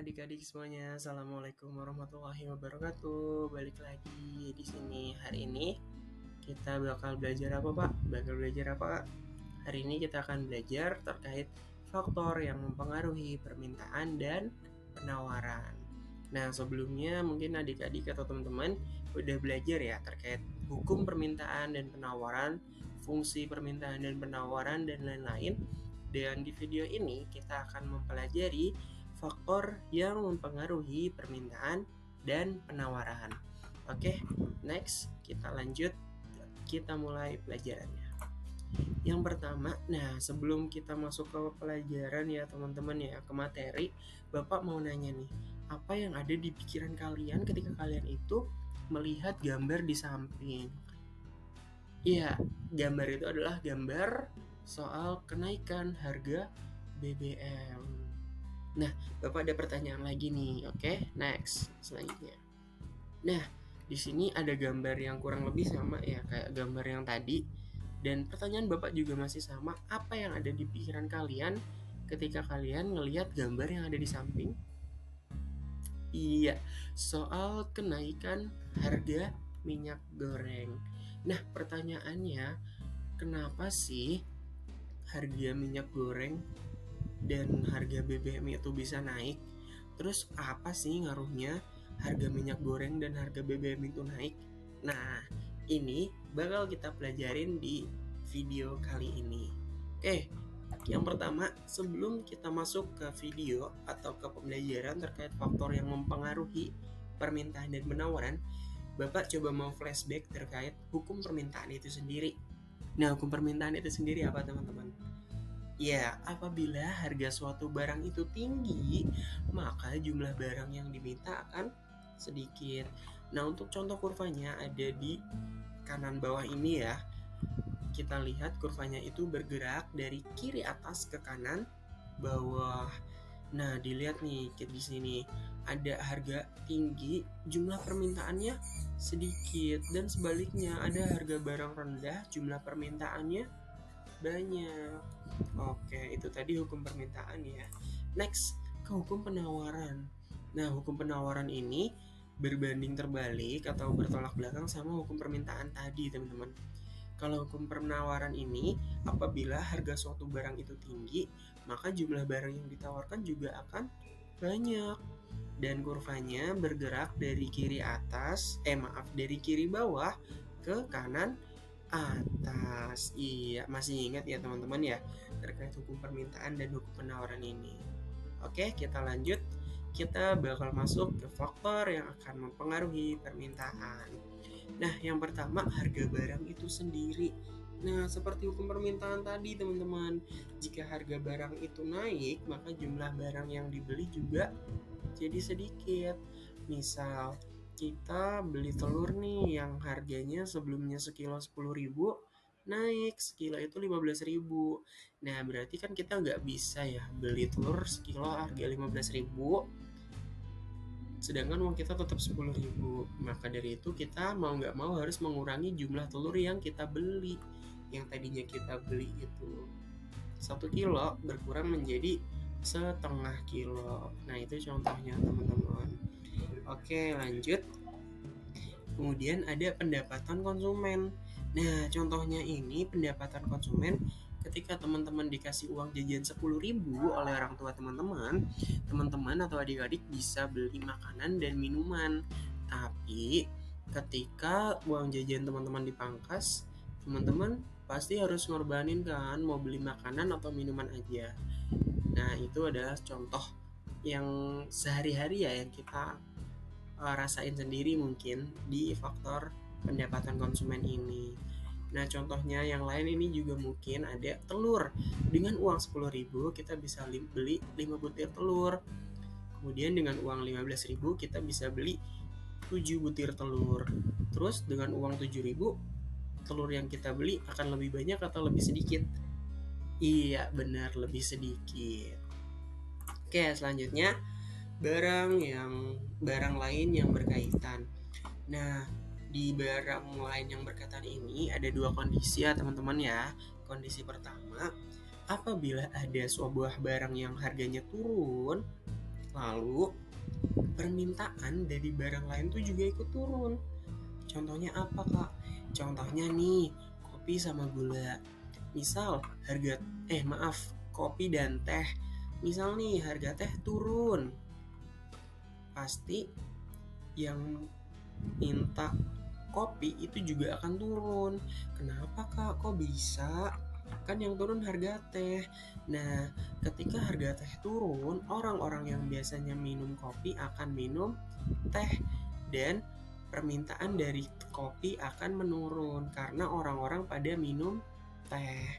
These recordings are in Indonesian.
adik-adik semuanya, assalamualaikum warahmatullahi wabarakatuh. Balik lagi di sini. Hari ini kita bakal belajar apa, Pak? Hari ini kita akan belajar terkait faktor yang mempengaruhi permintaan dan penawaran. Nah, sebelumnya mungkin adik-adik atau teman-teman udah belajar ya terkait hukum permintaan dan penawaran, fungsi permintaan dan penawaran, dan lain-lain. Dan di video ini kita akan mempelajari faktor yang mempengaruhi permintaan dan penawaran. Oke, next kita lanjut. Kita mulai pelajarannya. Yang pertama, nah sebelum kita masuk ke pelajaran ya teman-teman ya, ke materi, Bapak mau nanya nih, apa yang ada di pikiran kalian ketika kalian itu melihat gambar di samping? Iya, gambar itu adalah gambar soal kenaikan harga BBM. Nah, Bapak ada pertanyaan lagi nih. Oke, next. Selanjutnya. Nah, di sini ada gambar yang kurang lebih sama ya, kayak gambar yang tadi. Dan pertanyaan Bapak juga masih sama. Apa yang ada di pikiran kalian ketika kalian ngelihat gambar yang ada di samping? Iya, soal kenaikan harga minyak goreng. Nah, pertanyaannya, kenapa sih harga minyak goreng dan harga BBM itu bisa naik? Terus apa sih ngaruhnya harga minyak goreng dan harga BBM itu naik? Nah, ini bakal kita pelajarin di video kali ini. Oke, yang pertama, sebelum kita masuk ke video atau ke pembelajaran terkait faktor yang mempengaruhi permintaan dan penawaran, Bapak coba mau flashback terkait hukum permintaan itu sendiri. Nah, hukum permintaan itu sendiri apa, teman-teman? Ya, apabila harga suatu barang itu tinggi, maka jumlah barang yang diminta akan sedikit. Nah, untuk contoh kurvanya ada di kanan bawah ini ya. Kita lihat kurvanya itu bergerak dari kiri atas ke kanan bawah. Nah, dilihat nih di sini ada harga tinggi, jumlah permintaannya sedikit, dan sebaliknya ada harga barang rendah, jumlah permintaannya banyak. Oke, itu tadi hukum permintaan ya. Next, ke hukum penawaran. Nah, hukum penawaran ini berbanding terbalik atau bertolak belakang sama hukum permintaan tadi, teman-teman. Kalau hukum penawaran ini, apabila harga suatu barang itu tinggi, maka jumlah barang yang ditawarkan juga akan banyak. Dan kurvanya bergerak dari dari kiri bawah ke kanan atas. Iya, masih ingat ya teman-teman ya terkait hukum permintaan dan hukum penawaran ini. Oke, kita lanjut. Kita bakal masuk ke faktor yang akan mempengaruhi permintaan. Nah, yang pertama harga barang itu sendiri. Nah, seperti hukum permintaan tadi teman-teman, jika harga barang itu naik, maka jumlah barang yang dibeli juga jadi sedikit. Misal kita beli telur nih yang harganya sebelumnya sekilo 10.000, naik sekilo itu 15.000. Nah, berarti kan kita nggak bisa ya beli telur sekilo harga 15.000, sedangkan uang kita tetap 10.000. Maka dari itu kita mau nggak mau harus mengurangi jumlah telur yang kita beli. Yang tadinya kita beli itu 1 kilo berkurang menjadi setengah kilo. Nah, itu contohnya teman-teman. Oke, lanjut. Kemudian ada pendapatan konsumen. Nah, contohnya ini pendapatan konsumen ketika teman-teman dikasih uang jajan 10.000 oleh orang tua teman-teman atau adik-adik bisa beli makanan dan minuman. Tapi ketika uang jajan teman-teman dipangkas, teman-teman pasti harus ngorbanin kan mau beli makanan atau minuman aja. Nah, itu adalah contoh yang sehari-hari ya yang kita rasain sendiri mungkin di faktor pendapatan konsumen ini. Nah, contohnya yang lain ini juga mungkin ada telur. Dengan uang 10.000 kita bisa beli 5 butir telur. Kemudian dengan uang 15.000 kita bisa beli 7 butir telur. Terus dengan uang 7.000 telur yang kita beli akan lebih banyak atau lebih sedikit? Iya, benar, lebih sedikit. Oke, selanjutnya barang lain yang berkaitan. Nah, di barang lain yang berkaitan ini ada 2 kondisi ya teman-teman ya. Kondisi pertama, apabila ada sebuah barang yang harganya turun, Lalu permintaan dari barang lain tuh juga ikut turun. Contohnya apa Kak? Contohnya nih, kopi sama gula. Misal kopi dan teh. Misal nih harga teh turun, pasti yang minta kopi itu juga akan turun. Kenapa Kak? Kok bisa? Kan yang turun harga teh. Nah, ketika harga teh turun, orang-orang yang biasanya minum kopi akan minum teh, dan permintaan dari kopi akan menurun karena orang-orang pada minum teh.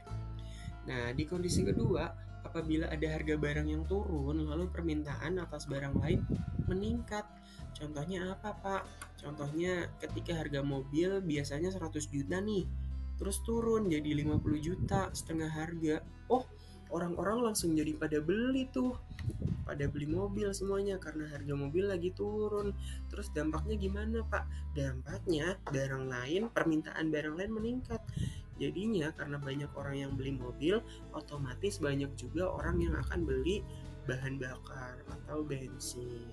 Nah, di kondisi kedua, apabila ada harga barang yang turun, lalu permintaan atas barang lain meningkat. Contohnya apa, Pak? Contohnya ketika harga mobil biasanya 100 juta nih, terus turun jadi 50 juta, setengah harga. Oh, orang-orang langsung jadi pada beli tuh. Pada beli mobil semuanya karena harga mobil lagi turun. Terus dampaknya gimana, Pak? Dampaknya permintaan barang lain meningkat. Jadinya karena banyak orang yang beli mobil, otomatis banyak juga orang yang akan beli bahan bakar atau bensin.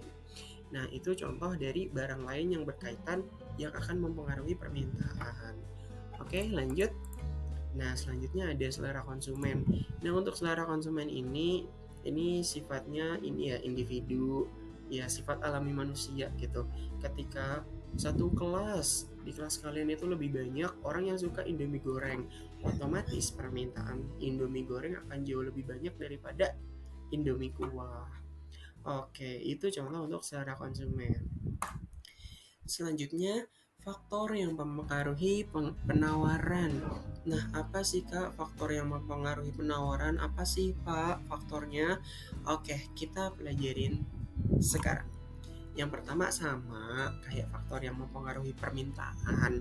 Nah, itu contoh dari barang lain yang berkaitan yang akan mempengaruhi permintaan. Oke, lanjut. Nah, selanjutnya ada selera konsumen. Nah, untuk selera konsumen ini sifatnya individu, ya sifat alami manusia gitu. Ketika satu kelas, di kelas kalian itu lebih banyak orang yang suka Indomie goreng, otomatis permintaan Indomie goreng akan jauh lebih banyak daripada Indomie kuah. Oke, itu contoh untuk selera konsumen. Selanjutnya, faktor yang mempengaruhi penawaran. Nah, apa sih Kak faktor yang mempengaruhi penawaran? Apa sih Pak faktornya? Oke, kita pelajarin sekarang. Yang pertama sama kayak faktor yang mempengaruhi permintaan,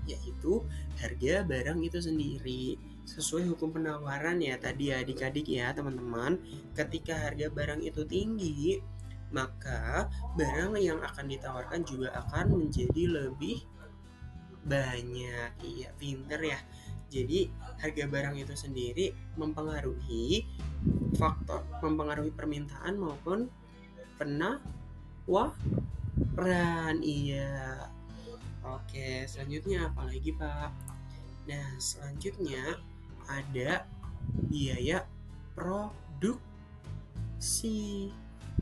yaitu harga barang itu sendiri. Sesuai hukum penawaran ya tadi ya adik-adik ya teman-teman, ketika harga barang itu tinggi, maka barang yang akan ditawarkan juga akan menjadi lebih banyak. Iya, pinter ya. Jadi harga barang itu sendiri mempengaruhi permintaan maupun penawaran. Iya. Oke, selanjutnya apa lagi Pak? Nah, selanjutnya ada biaya produksi.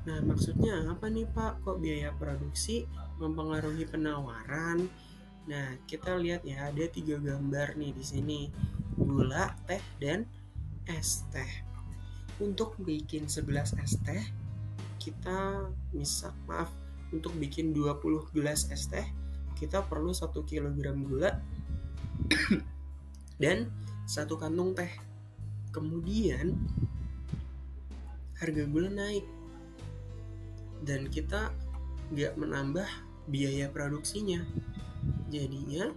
Nah, maksudnya apa nih Pak? Kok biaya produksi mempengaruhi penawaran? Nah, kita lihat ya, ada 3 gambar nih di sini. Gula, teh, dan es teh. Untuk bikin 11 es teh, untuk bikin 20 gelas es teh, kita perlu 1 kg gula dan 1 kantung teh. Kemudian harga gula naik dan kita nggak menambah biaya produksinya. Jadinya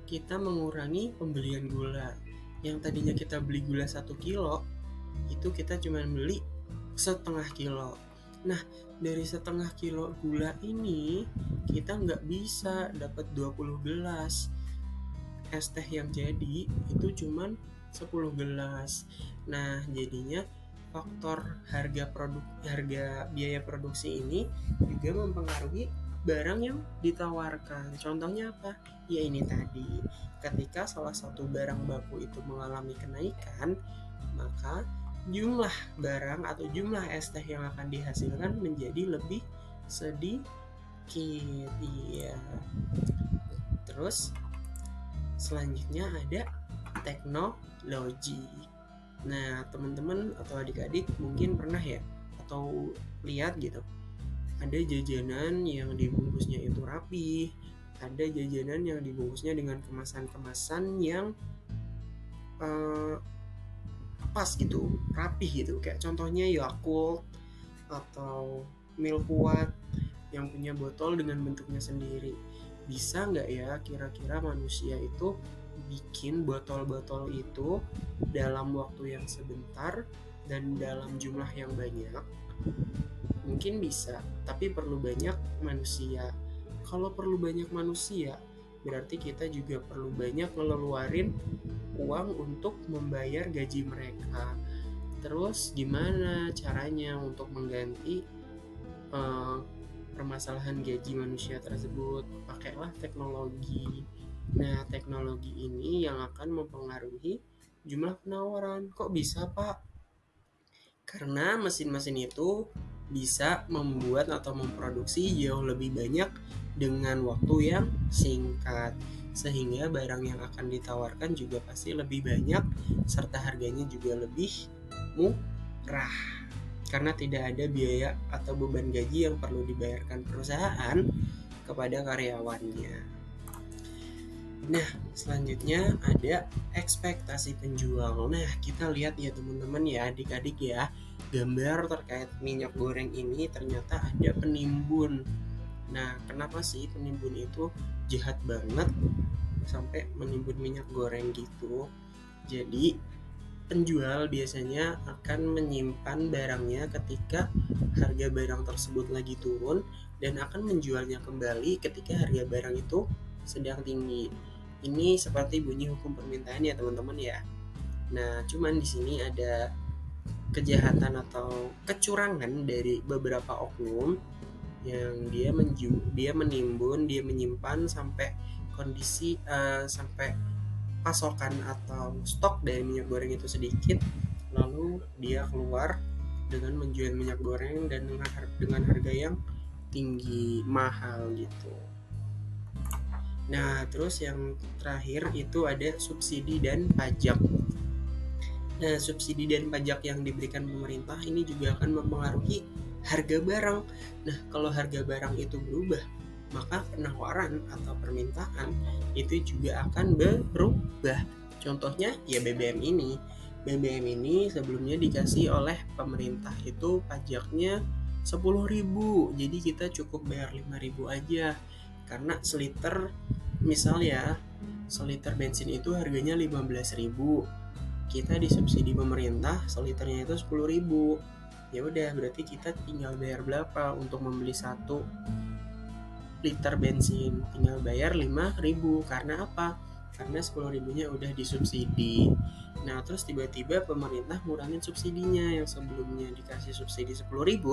kita mengurangi pembelian gula. Yang tadinya kita beli gula 1 kilo, itu kita cuma beli setengah kilo. Nah, dari setengah kilo gula ini kita nggak bisa dapat 20 gelas es teh yang jadi, itu cuman 10 gelas. Nah, jadinya faktor harga biaya produksi ini juga mempengaruhi barang yang ditawarkan. Contohnya apa? Ya ini tadi, ketika salah satu barang baku itu mengalami kenaikan, maka jumlah barang atau jumlah es teh yang akan dihasilkan menjadi lebih sedikit. Iya. Terus selanjutnya ada teknologi. Nah, teman-teman atau adik-adik mungkin pernah ya atau lihat gitu, ada jajanan yang dibungkusnya itu rapi, ada jajanan yang dibungkusnya dengan kemasan-kemasan yang pas gitu, rapih gitu, kayak contohnya Yakult atau Milkwat yang punya botol dengan bentuknya sendiri. Bisa nggak ya kira-kira manusia itu bikin botol-botol itu dalam waktu yang sebentar dan dalam jumlah yang banyak? Mungkin bisa, tapi perlu banyak manusia. Kalau perlu banyak manusia, berarti kita juga perlu banyak ngeluarin uang untuk membayar gaji mereka. Terus gimana caranya untuk mengganti uh, permasalahan gaji manusia tersebut. Pakailah teknologi. Nah, teknologi ini yang akan mempengaruhi jumlah penawaran. Kok bisa, Pak? Karena mesin-mesin itu bisa membuat atau memproduksi jauh lebih banyak dengan waktu yang singkat, sehingga barang yang akan ditawarkan juga pasti lebih banyak serta harganya juga lebih murah, karena tidak ada biaya atau beban gaji yang perlu dibayarkan perusahaan kepada karyawannya. Nah, selanjutnya ada ekspektasi penjual. Nah, kita lihat ya teman-teman ya, adik-adik ya, gambar terkait minyak goreng ini ternyata ada penimbun. Nah, kenapa sih penimbun itu jahat banget sampai menimbun minyak goreng gitu? Jadi, penjual biasanya akan menyimpan barangnya ketika harga barang tersebut lagi turun dan akan menjualnya kembali ketika harga barang itu sedang tinggi. Ini seperti bunyi hukum permintaan ya teman-teman ya. Nah, cuman di sini ada kejahatan atau kecurangan dari beberapa oknum yang dia menimbun, dia menyimpan sampai kondisi sampai pasokan atau stok dari minyak goreng itu sedikit, lalu dia keluar dengan menjual minyak goreng dan dengan harga yang tinggi, mahal gitu. Nah, terus yang terakhir itu ada subsidi dan pajak. Nah, subsidi dan pajak yang diberikan pemerintah ini juga akan mempengaruhi harga barang. Nah, kalau harga barang itu berubah, maka penawaran atau permintaan itu juga akan berubah. Contohnya ya BBM ini. BBM ini sebelumnya dikasih oleh pemerintah itu pajaknya 10.000. Jadi kita cukup bayar 5.000 aja. Karena seliter bensin itu harganya 15.000. Kita disubsidi pemerintah seliternya itu 10.000. Ya udah, berarti kita tinggal bayar berapa untuk membeli 1 liter bensin? Tinggal bayar 5.000. Karena apa? Karena 10.000-nya udah disubsidi. Nah, terus tiba-tiba pemerintah ngurangin subsidinya, yang sebelumnya dikasih subsidi 10.000,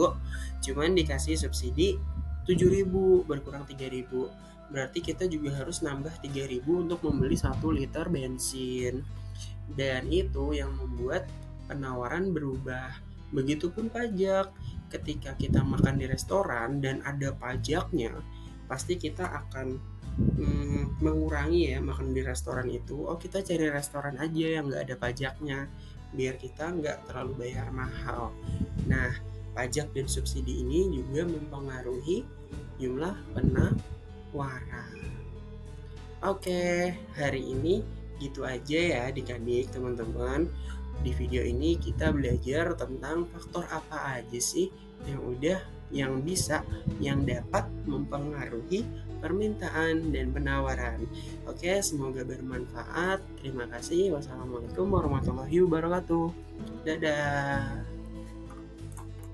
cuman dikasih subsidi 7.000, berkurang 3.000. Berarti kita juga harus nambah 3.000 untuk membeli 1 liter bensin. Dan itu yang membuat penawaran berubah. Begitupun pajak. Ketika kita makan di restoran dan ada pajaknya, pasti kita akan mengurangi ya makan di restoran itu. Oh, kita cari restoran aja yang nggak ada pajaknya, biar kita nggak terlalu bayar mahal. Nah, pajak dan subsidi ini juga mempengaruhi jumlah penawaran. Oke, hari ini gitu aja ya adik-adik teman-teman. Di video ini kita belajar tentang faktor apa aja sih yang dapat mempengaruhi permintaan dan penawaran. Oke, semoga bermanfaat. Terima kasih. Wassalamualaikum warahmatullahi wabarakatuh. Dadah.